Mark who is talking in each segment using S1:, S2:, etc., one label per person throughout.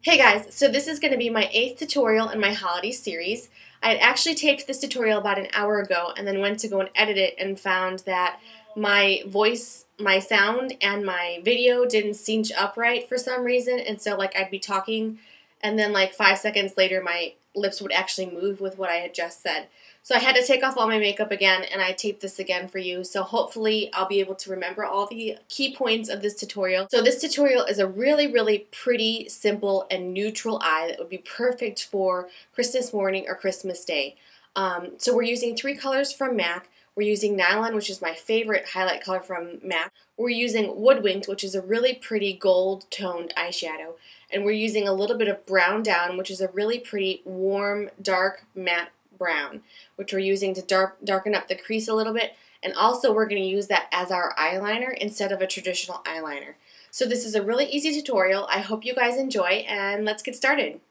S1: Hey guys, so this is going to be my 8th tutorial in my holiday series. I had actually taped this tutorial about an hour ago and then went to go and edit it and found that my voice, my sound, and my video didn't sync up right for some reason, and so like I'd be talking and then like 5 seconds later my lips would actually move with what I had just said. So I had to take off all my makeup again and I taped this again for you, so hopefully I'll be able to remember all the key points of this tutorial. So this tutorial is a really pretty, simple, and neutral eye that would be perfect for Christmas morning or Christmas day. So we're using 3 colors from MAC. We're using Nylon, which is my favorite highlight color from MAC. We're using Woodwinked, which is a really pretty gold toned eyeshadow. And we're using a little bit of Brown Down, which is a really pretty warm, dark, matte brown, which we're using to darken up the crease a little bit. And also we're going to use that as our eyeliner instead of a traditional eyeliner. So this is a really easy tutorial. I hope you guys enjoy, and let's get started.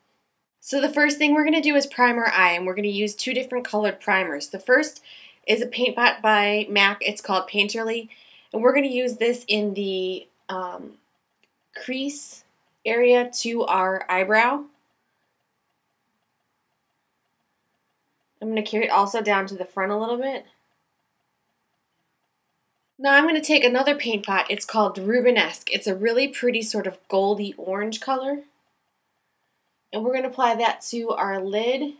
S1: So the first thing we're going to do is prime our eye, and we're going to use 2 different colored primers. The first is a Paintpot by MAC. It's called Painterly, and we're going to use this in the crease area to our eyebrow. I'm going to carry it also down to the front a little bit. Now I'm going to take another paint pot. It's called Rubenesque. It's a really pretty sort of goldy orange color. And we're going to apply that to our lid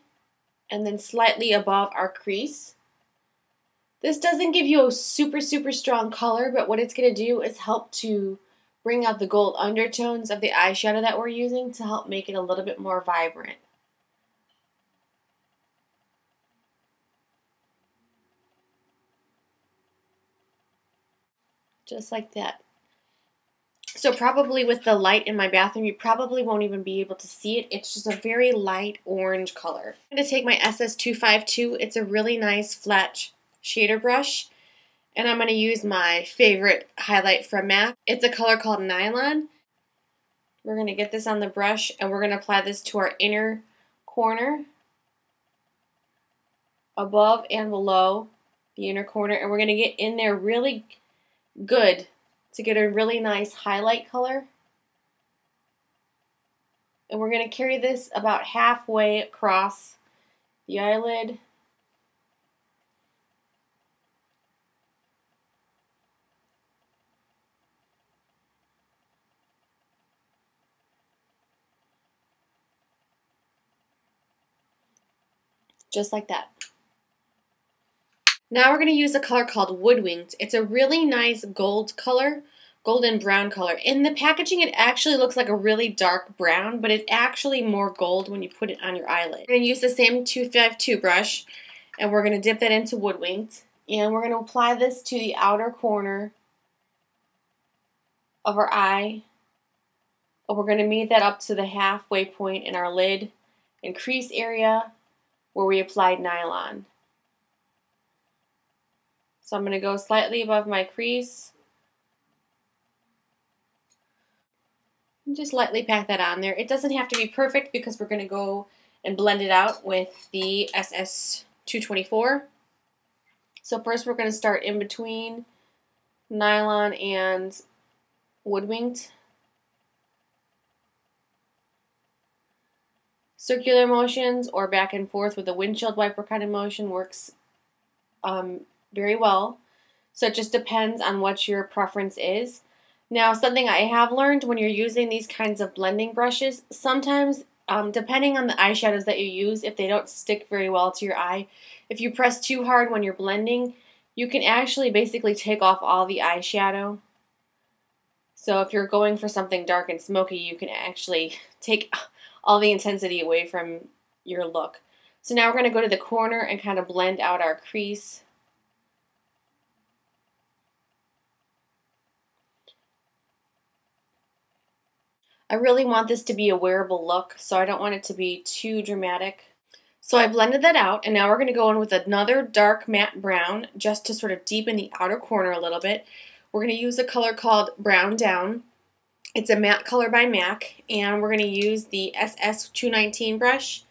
S1: and then slightly above our crease. This doesn't give you a super strong color, but what it's going to do is help to bring out the gold undertones of the eyeshadow that we're using to help make it a little bit more vibrant. Just like that. So probably with the light in my bathroom, you probably won't even be able to see it. It's just a very light orange color. I'm going to take my SS252. It's a really nice flat shader brush. And I'm going to use my favorite highlight from MAC. It's a color called Nylon. We're going to get this on the brush and we're going to apply this to our inner corner, above and below the inner corner. And we're going to get in there really good to get a really nice highlight color. And we're going to carry this about halfway across the eyelid. Just like that. Now we're going to use a color called Woodwinked. It's a really nice gold color, golden brown color. In the packaging it actually looks like a really dark brown, but it's actually more gold when you put it on your eyelid. We're going to use the same 252 brush and we're going to dip that into Woodwinked, and we're going to apply this to the outer corner of our eye. And we're going to meet that up to the halfway point in our lid and crease area where we applied Nylon. So I'm going to go slightly above my crease and just lightly pat that on there. It doesn't have to be perfect because we're going to go and blend it out with the SS224. So first we're going to start in between Nylon and Woodwinked. Circular motions or back and forth with a windshield wiper kind of motion works very well. So it just depends on what your preference is. Now, something I have learned when you're using these kinds of blending brushes, sometimes depending on the eyeshadows that you use, if they don't stick very well to your eye, if you press too hard when you're blending, you can actually basically take off all the eyeshadow. So if you're going for something dark and smoky, you can actually take all the intensity away from your look. So now we're going to go to the corner and kind of blend out our crease. I really want this to be a wearable look, so I don't want it to be too dramatic. So I blended that out, and now we're going to go in with another dark matte brown just to sort of deepen the outer corner a little bit. We're going to use a color called Brown Down. It's a matte color by MAC, and we're going to use the SS219 brush.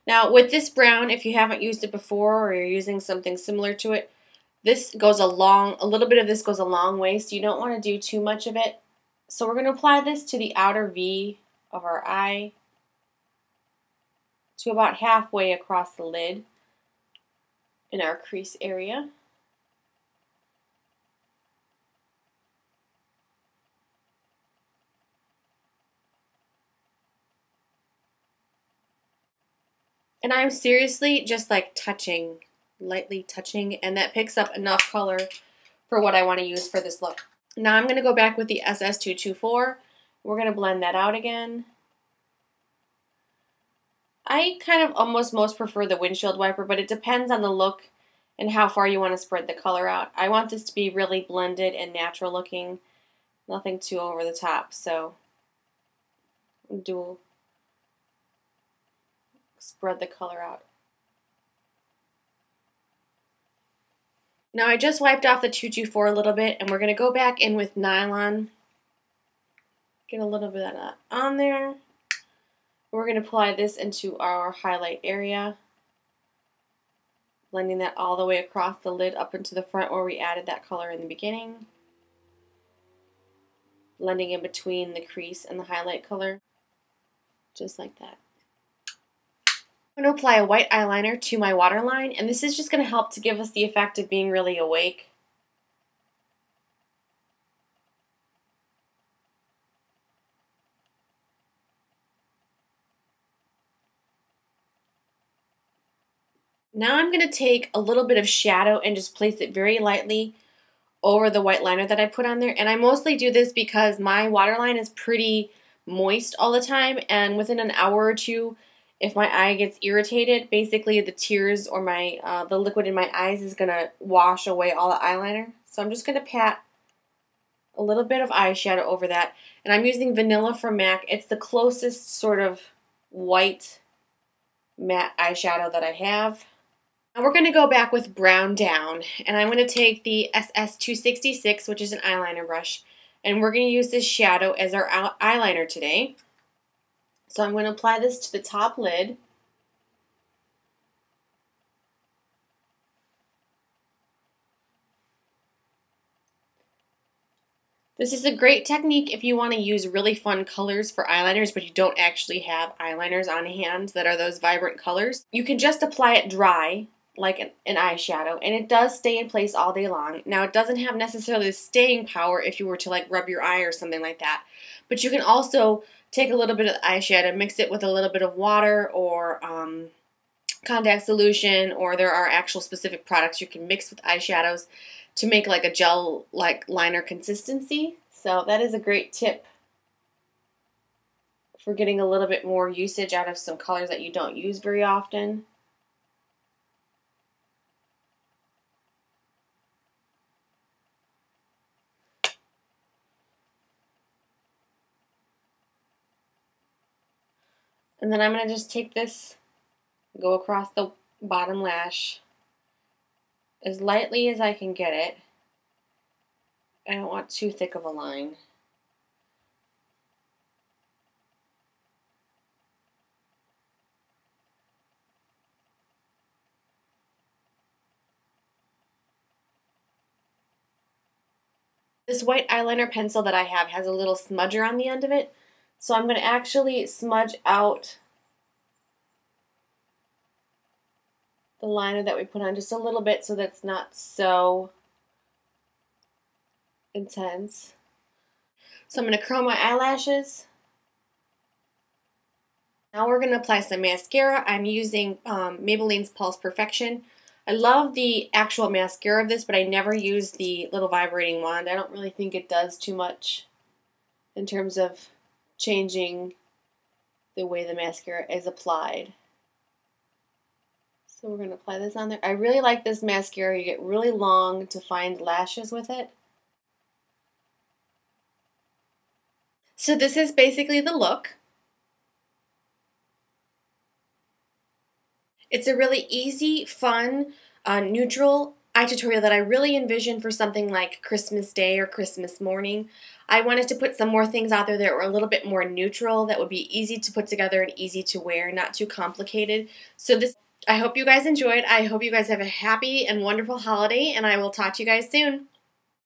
S1: Now with this brown, if you haven't used it before or you're using something similar to it, this goes a little bit of this goes a long way, so you don't want to do too much of it. So we're going to apply this to the outer V of our eye to about halfway across the lid in our crease area. And I'm seriously just like touching, lightly touching, and that picks up enough color for what I want to use for this look. Now I'm going to go back with the SS224. We're going to blend that out again. I kind of almost most prefer the windshield wiper, but it depends on the look and how far you want to spread the color out. I want this to be really blended and natural looking, nothing too over the top, so spread the color out. Now I just wiped off the 224 a little bit, and we're going to go back in with Nylon. Get a little bit of that on there. We're going to apply this into our highlight area, blending that all the way across the lid up into the front where we added that color in the beginning. Blending in between the crease and the highlight color, just like that. I'm going to apply a white eyeliner to my waterline, and this is just going to help to give us the effect of being really awake. Now I'm going to take a little bit of shadow and just place it very lightly over the white liner that I put on there. And I mostly do this because my waterline is pretty moist all the time, and within an hour or two, if my eye gets irritated, basically the tears or the liquid in my eyes is going to wash away all the eyeliner. So I'm just going to pat a little bit of eyeshadow over that. And I'm using Vanilla from MAC. It's the closest sort of white matte eyeshadow that I have. Now we're going to go back with Brown Down, and I'm going to take the SS266, which is an eyeliner brush, and we're going to use this shadow as our eyeliner today. So I'm going to apply this to the top lid. This is a great technique if you want to use really fun colors for eyeliners, but you don't actually have eyeliners on hand that are those vibrant colors. You can just apply it dry, like an eyeshadow, and it does stay in place all day long. Now, it doesn't have necessarily the staying power if you were to like rub your eye or something like that, but you can also take a little bit of eyeshadow, mix it with a little bit of water or contact solution, or there are actual specific products you can mix with eyeshadows to make like a gel-like liner consistency. So that is a great tip for getting a little bit more usage out of some colors that you don't use very often. And then I'm going to just take this, go across the bottom lash as lightly as I can get it. I don't want too thick of a line. This white eyeliner pencil that I have has a little smudger on the end of it, so I'm going to actually smudge out the liner that we put on just a little bit so that it's not so intense. So I'm going to curl my eyelashes. Now we're going to apply some mascara. I'm using Maybelline's Pulse Perfection. I love the actual mascara of this, but I never use the little vibrating wand. I don't really think it does too much in terms of changing the way the mascara is applied. So we're going to apply this on there. I really like this mascara. You get really long to find lashes with it. So this is basically the look. It's a really easy, fun, neutral eye tutorial that I really envisioned for something like Christmas Day or Christmas morning. I wanted to put some more things out there that were a little bit more neutral, that would be easy to put together and easy to wear, not too complicated. So I hope you guys enjoyed. I hope you guys have a happy and wonderful holiday, and I will talk to you guys soon.